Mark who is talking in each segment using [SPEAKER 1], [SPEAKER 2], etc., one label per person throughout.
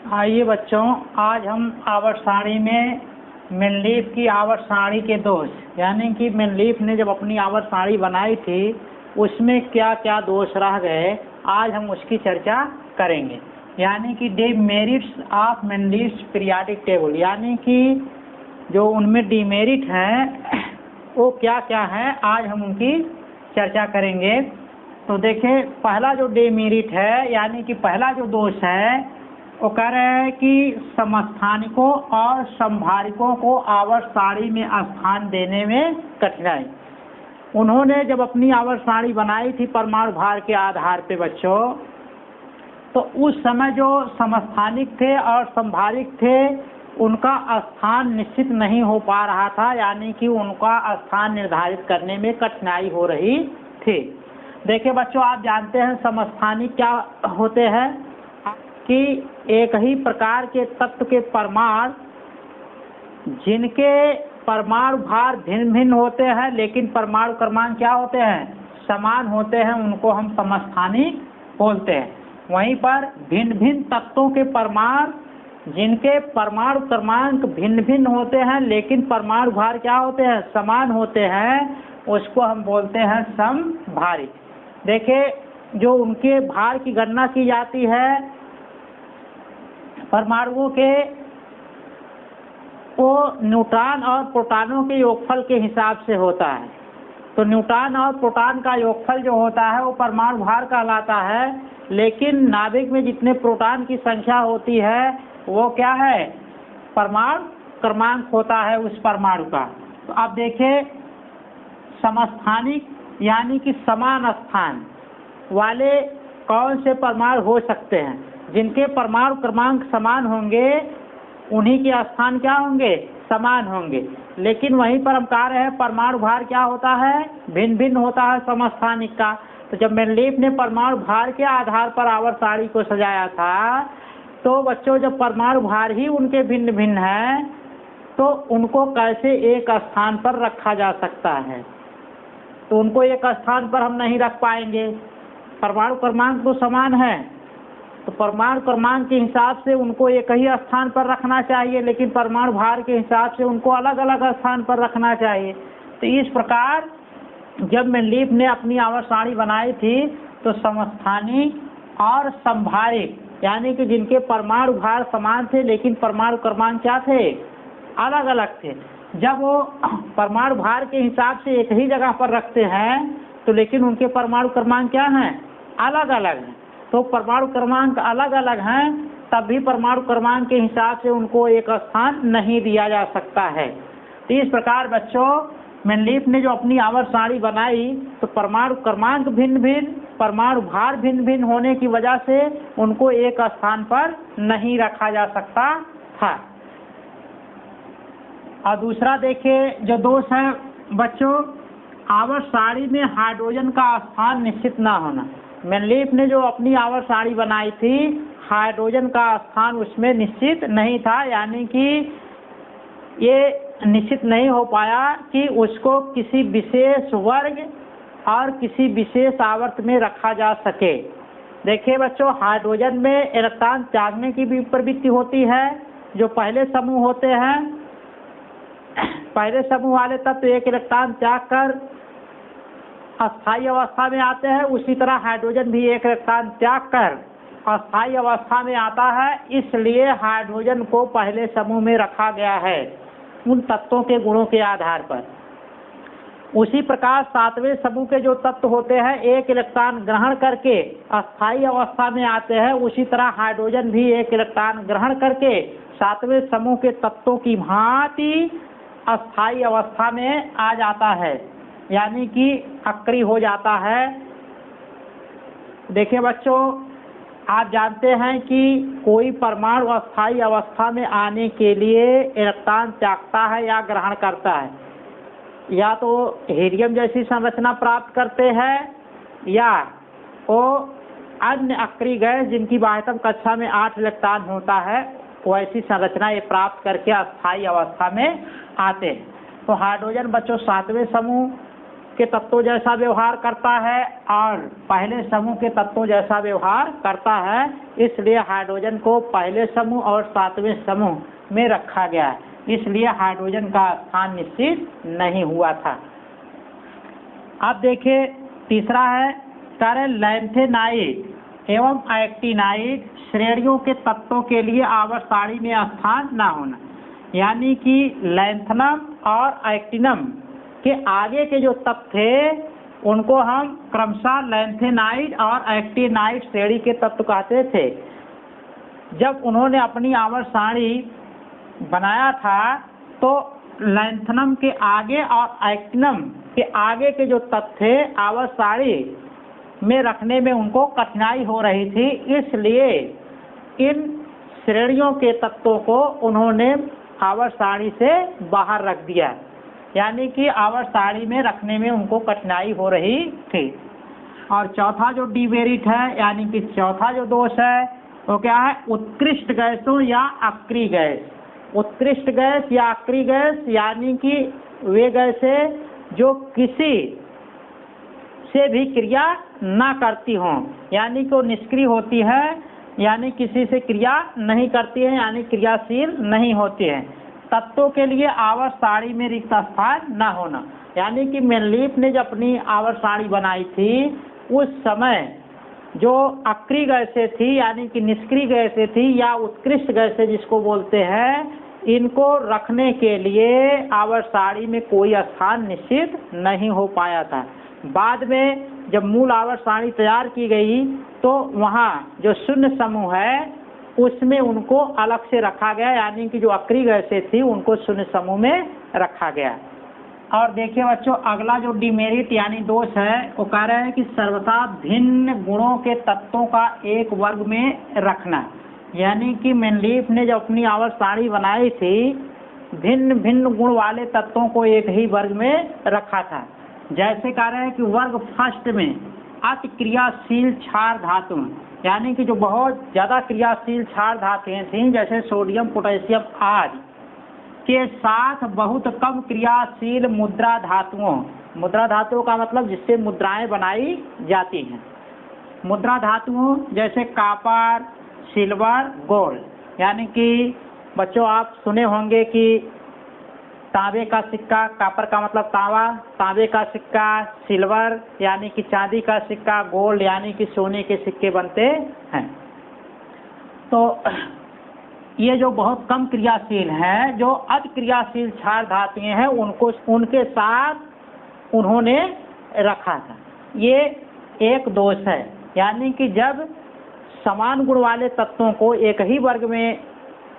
[SPEAKER 1] आइए बच्चों, आज हम आवर्त सारणी में मेनलीफ की आवर्त सारणी के दोष, यानी कि मेनलीफ ने जब अपनी आवर्त सारणी बनाई थी उसमें क्या क्या दोष रह गए, आज हम उसकी चर्चा करेंगे। यानी कि डिमेरिट्स ऑफ मेनलीफ पीरियाडिक टेबल, यानी कि जो उनमें डिमेरिट हैं वो क्या क्या है, आज हम उनकी चर्चा करेंगे। तो देखिए, पहला जो डिमेरिट है, यानी कि पहला जो दोष है, वो कह रहे हैं कि समस्थानिकों और संभारिकों को आवर्त सारणी में स्थान देने में कठिनाई। उन्होंने जब अपनी आवर्त सारणी बनाई थी परमाणु भार के आधार पे बच्चों, तो उस समय जो समस्थानिक थे और संभारिक थे उनका स्थान निश्चित नहीं हो पा रहा था, यानी कि उनका स्थान निर्धारित करने में कठिनाई हो रही थी। देखिए बच्चों, आप जानते हैं समस्थानिक क्या होते हैं कि एक ही प्रकार के तत्व के परमाणु जिनके परमाणु भार भिन्न भिन्न होते हैं लेकिन परमाणु क्रमांक क्या होते हैं, समान होते हैं, उनको हम समस्थानिक बोलते हैं। वहीं पर भिन्न भिन्न तत्वों के परमाणु जिनके परमाणु क्रमांक भिन्न भिन्न होते हैं लेकिन परमाणु भार क्या होते हैं, समान होते हैं, उसको हम बोलते हैं समभारिक। देखिए, जो उनके भार की गणना की जाती है परमाणुओं के, वो न्यूट्रॉन और प्रोटॉनों के योगफल के हिसाब से होता है। तो न्यूट्रॉन और प्रोटॉन का योगफल जो होता है वो परमाणु भार कहलाता है, लेकिन नाभिक में जितने प्रोटॉन की संख्या होती है वो क्या है, परमाणु क्रमांक होता है उस परमाणु का। तो अब देखिए, समस्थानिक यानी कि समान स्थान वाले कौन से परमाणु हो सकते हैं, जिनके परमाणु क्रमांक समान होंगे उन्हीं के स्थान क्या होंगे, समान होंगे। लेकिन वहीं पर हम कह रहे हैं परमाणु भार क्या होता है, भिन्न भिन्न होता है समस्थानिक का। तो जब मेनलीफ ने परमाणु भार के आधार पर आवर्त सारणी को सजाया था, तो बच्चों जब परमाणु भार ही उनके भिन्न भिन्न है तो उनको कैसे एक स्थान पर रखा जा सकता है। तो उनको एक स्थान पर हम नहीं रख पाएंगे, परमाणु क्रमांक तो समान है, तो परमाणु क्रमांक के हिसाब से उनको एक ही स्थान पर रखना चाहिए, लेकिन परमाणु भार के हिसाब से उनको अलग अलग स्थान पर रखना चाहिए। तो इस प्रकार जब मेनलीफ ने अपनी आवर्त सारणी बनाई थी तो समस्थानिक और संभारिक, यानी कि जिनके परमाणु भार समान थे लेकिन परमाणु क्रमांक क्या थे, अलग अलग थे, जब वो परमाणु भार के हिसाब से एक ही जगह पर रखते हैं तो लेकिन उनके परमाणु क्रमांक क्या हैं, अलग अलग हैं। तो परमाणु क्रमांक अलग अलग हैं, तब भी परमाणु क्रमांक के हिसाब से उनको एक स्थान नहीं दिया जा सकता है। तो इस प्रकार बच्चों, मेनलीफ ने जो अपनी आवर्त सारणी बनाई तो परमाणु क्रमांक भिन्न भिन्न, परमाणु भार भिन्न भिन्न होने की वजह से उनको एक स्थान पर नहीं रखा जा सकता था। और दूसरा देखिए जो दोष है बच्चों, आवर्त सारणी में हाइड्रोजन का स्थान निश्चित ना होना। मेनलीफ ने जो अपनी आवर्त सारणी बनाई थी, हाइड्रोजन का स्थान उसमें निश्चित नहीं था, यानी कि ये निश्चित नहीं हो पाया कि उसको किसी विशेष वर्ग और किसी विशेष आवर्त में रखा जा सके। देखिए बच्चों, हाइड्रोजन में इलेक्ट्रॉन त्यागने की भी प्रवृत्ति होती है। जो पहले समूह होते हैं, पहले समूह वाले तत्व एक इलेक्ट्रॉन त्याग कर अस्थायी अवस्था में आते हैं, उसी तरह हाइड्रोजन भी एक इलेक्ट्रॉन त्याग कर अस्थायी अवस्था में आता है। इसलिए हाइड्रोजन को पहले समूह में रखा गया है उन तत्वों के गुणों के आधार पर। उसी प्रकार सातवें समूह के जो तत्व होते हैं एक इलेक्ट्रॉन ग्रहण करके अस्थायी अवस्था में आते हैं, उसी तरह हाइड्रोजन भी एक इलेक्ट्रॉन ग्रहण करके सातवें समूह के तत्वों की भांति अस्थायी अवस्था में आ जाता है, यानी कि अक्रिय हो जाता है। देखिए बच्चों, आप जानते हैं कि कोई परमाणु अस्थायी अवस्था में आने के लिए इलेक्ट्रॉन त्यागता है या ग्रहण करता है, या तो हीलियम जैसी संरचना प्राप्त करते हैं या वो अन्य अक्रिय गैस जिनकी बाह्यतम कक्षा में 8 इलेक्ट्रॉन होता है, वैसी संरचना ये प्राप्त करके अस्थायी अवस्था में आते हैं। तो हाइड्रोजन बच्चों सातवें समूह के तत्वों जैसा व्यवहार करता है और पहले समूह के तत्वों जैसा व्यवहार करता है, इसलिए हाइड्रोजन को पहले समूह और 7वें समूह में रखा गया है। इसलिए हाइड्रोजन का स्थान निश्चित नहीं हुआ था। अब देखिए तीसरा है कार्य लैंथेनाइड एवं एक्टिनाइड श्रेणियों के तत्वों के लिए आवर्त सारणी में स्थान न होना, यानी कि लैंथनम और एक्टिनम के आगे के जो तत्व थे उनको हम क्रमशः लैंथेनाइड और एक्टिनाइड श्रेणी के तत्व कहते थे। जब उन्होंने अपनी आवर्त सारणी बनाया था तो लैंथनम के आगे और एक्टिनम के आगे के जो तत्व थे आवर्त सारणी में रखने में उनको कठिनाई हो रही थी, इसलिए इन श्रेणियों के तत्वों को उन्होंने आवर्त सारणी से बाहर रख दिया, यानी कि आवर्त सारणी में रखने में उनको कठिनाई हो रही थी। और चौथा जो डिमेरिट है, यानी कि चौथा जो दोष है वो क्या है, उत्कृष्ट गैसों या अक्रिय गैस। उत्कृष्ट गैस या अक्रिय गैस यानी कि वे गैसें जो किसी से भी क्रिया ना करती हों, यानी कि वो निष्क्रिय होती है, यानी किसी से क्रिया नहीं करती है, यानी क्रियाशील नहीं होती है। तत्वों के लिए आवर्त सारणी में रिक्त स्थान न होना, यानी कि मेनलीफ ने जब अपनी आवर्त सारणी बनाई थी उस समय जो अक्रिय गैसें थी, यानी कि निष्क्रिय गैसें थी या उत्कृष्ट गैसें जिसको बोलते हैं, इनको रखने के लिए आवर्त सारणी में कोई स्थान निश्चित नहीं हो पाया था। बाद में जब मूल आवर्त सारणी तैयार की गई तो वहाँ जो शून्य समूह है उसमें उनको अलग से रखा गया, यानी कि जो अक्रिय गैसें थी उनको शून्य समूह में रखा गया। और देखिए बच्चों, अगला जो डिमेरिट यानी दोष है वो कह रहे हैं कि सर्वथा भिन्न गुणों के तत्वों का एक वर्ग में रखना, यानी कि मेनलीफ ने जब अपनी आवर्त सारणी बनाई थी भिन्न भिन्न गुण वाले तत्वों को एक ही वर्ग में रखा था। जैसे कह रहे हैं कि वर्ग फर्स्ट में अति क्रियाशील क्षार धातु, यानी कि जो बहुत ज़्यादा क्रियाशील क्षार धातुएं थीं जैसे सोडियम पोटेशियम आदि के साथ बहुत कम क्रियाशील मुद्रा धातुओं का मतलब जिससे मुद्राएं बनाई जाती हैं। मुद्रा धातुओं जैसे कॉपर, सिल्वर, गोल्ड, यानी कि बच्चों आप सुने होंगे कि तांबे का सिक्का, कॉपर का मतलब तांबा, तांबे का सिक्का, सिल्वर यानी कि चांदी का सिक्का, गोल्ड यानी कि सोने के सिक्के बनते हैं। तो ये जो बहुत कम क्रियाशील हैं, जो अति क्रियाशील क्षार धातुएं हैं, उनको उनके साथ उन्होंने रखा था। ये एक दोष है, यानी कि जब समान गुण वाले तत्वों को एक ही वर्ग में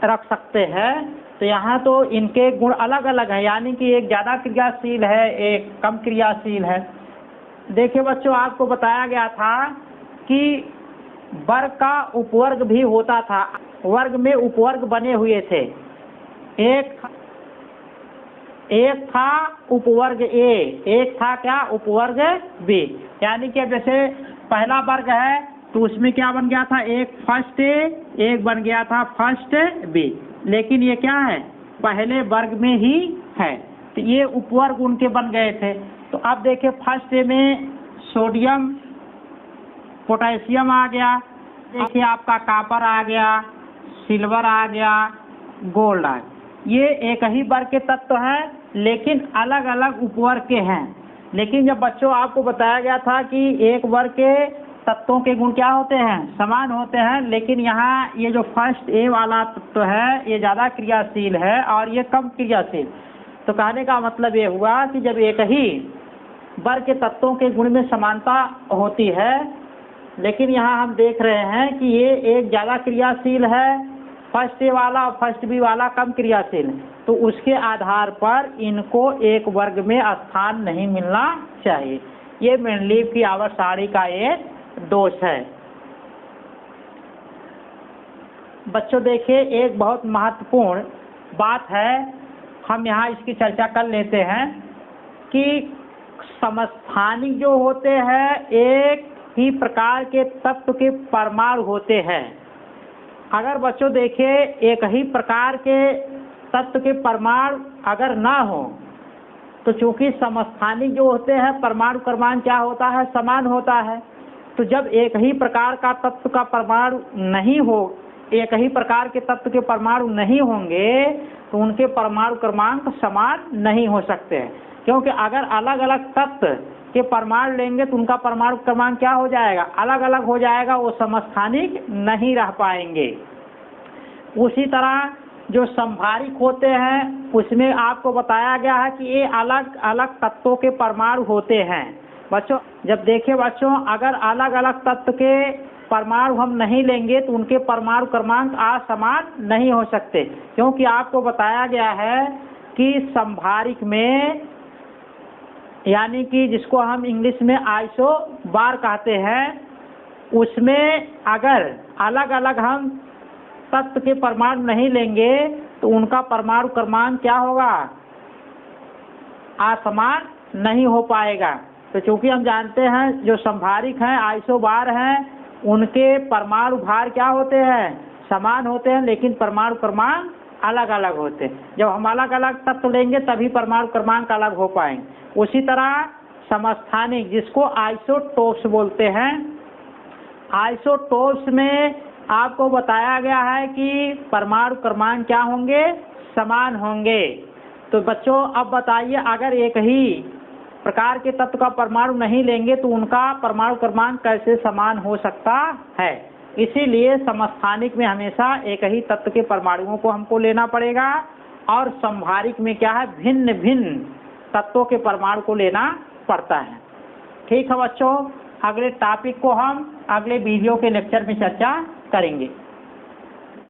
[SPEAKER 1] रख सकते हैं तो यहाँ तो इनके गुण अलग अलग हैं, यानी कि एक ज़्यादा क्रियाशील है, एक कम क्रियाशील है। देखिए बच्चों, आपको बताया गया था कि वर्ग का उपवर्ग भी होता था, वर्ग में उपवर्ग बने हुए थे। एक था उपवर्ग ए, एक था क्या उपवर्ग बी, यानी कि जैसे पहला वर्ग है तो उसमें क्या बन गया था, एक फर्स्ट ए, एक बन गया था फर्स्ट बी, लेकिन ये क्या है पहले वर्ग में ही है, तो ये उपवर्ग उनके बन गए थे। तो अब देखिए फर्स्ट ए में सोडियम पोटेशियम आ गया, देखिए आपका कॉपर आ गया, सिल्वर आ गया, गोल्ड आ गया। ये एक ही वर्ग के तत्व हैं लेकिन अलग अलग उपवर्ग के हैं। लेकिन जब बच्चों आपको बताया गया था कि एक वर्ग के तत्वों के गुण क्या होते हैं, समान होते हैं, लेकिन यहाँ ये जो फर्स्ट ए वाला तत्व है ये ज़्यादा क्रियाशील है और ये कम क्रियाशील। तो कहने का मतलब ये हुआ कि जब एक ही वर्ग के तत्वों के गुण में समानता होती है, लेकिन यहाँ हम देख रहे हैं कि ये एक ज़्यादा क्रियाशील है फर्स्ट ए वाला और फर्स्ट बी वाला कम क्रियाशील है, तो उसके आधार पर इनको एक वर्ग में स्थान नहीं मिलना चाहिए। ये मेनलीफ की आवर्त सारणी का एक दोष है। बच्चों देखिए, एक बहुत महत्वपूर्ण बात है, हम यहाँ इसकी चर्चा कर लेते हैं कि समस्थानिक जो होते हैं एक ही प्रकार के तत्व के परमाणु होते हैं। अगर बच्चों देखिए एक ही प्रकार के तत्व के परमाणु अगर ना हो तो चूंकि समस्थानिक जो होते हैं परमाणु क्रमांक क्या होता है, समान होता है। तो जब एक ही प्रकार का तत्व का परमाणु नहीं हो, एक ही प्रकार के तत्व के परमाणु नहीं होंगे तो उनके परमाणु क्रमांक समान नहीं हो सकते हैं, क्योंकि अगर अलग अलग तत्व के परमाणु लेंगे तो उनका परमाणु क्रमांक क्या हो जाएगा, अलग अलग हो जाएगा, वो समस्थानिक नहीं रह पाएंगे। उसी तरह जो संभारिक होते हैं उसमें आपको बताया गया है कि ये अलग अलग तत्वों के परमाणु होते हैं। बच्चों जब देखिए बच्चों, अगर अलग अलग तत्व के परमाणु हम नहीं लेंगे तो उनके परमाणु क्रमांक असमान नहीं हो सकते, क्योंकि आपको बताया गया है कि संभारिक में, यानी कि जिसको हम इंग्लिश में आइसोबार कहते हैं, उसमें अगर अलग अलग हम तत्व के परमाणु नहीं लेंगे तो उनका परमाणु क्रमांक क्या होगा, असमान नहीं हो पाएगा। तो चूंकि हम जानते हैं जो संभारिक हैं, आइसोबार हैं, उनके परमाणु भार क्या होते हैं, समान होते हैं, लेकिन परमाणु क्रमांक अलग अलग होते हैं। जब हम अलग अलग तत्व लेंगे तभी परमाणु क्रमांक अलग हो पाएंगे। उसी तरह समस्थानिक जिसको आइसोटोप्स बोलते हैं, आइसोटोप्स में आपको बताया गया है कि परमाणु क्रमांक क्या होंगे, समान होंगे। तो बच्चों अब बताइए, अगर एक ही प्रकार के तत्व का परमाणु नहीं लेंगे तो उनका परमाणु क्रमांक कैसे समान हो सकता है। इसीलिए समस्थानिक में हमेशा एक ही तत्व के परमाणुओं को हमको लेना पड़ेगा, और संभारिक में क्या है, भिन्न भिन्न तत्वों के परमाणु को लेना पड़ता है। ठीक है बच्चों, अगले टॉपिक को हम अगले वीडियो के लेक्चर में चर्चा करेंगे।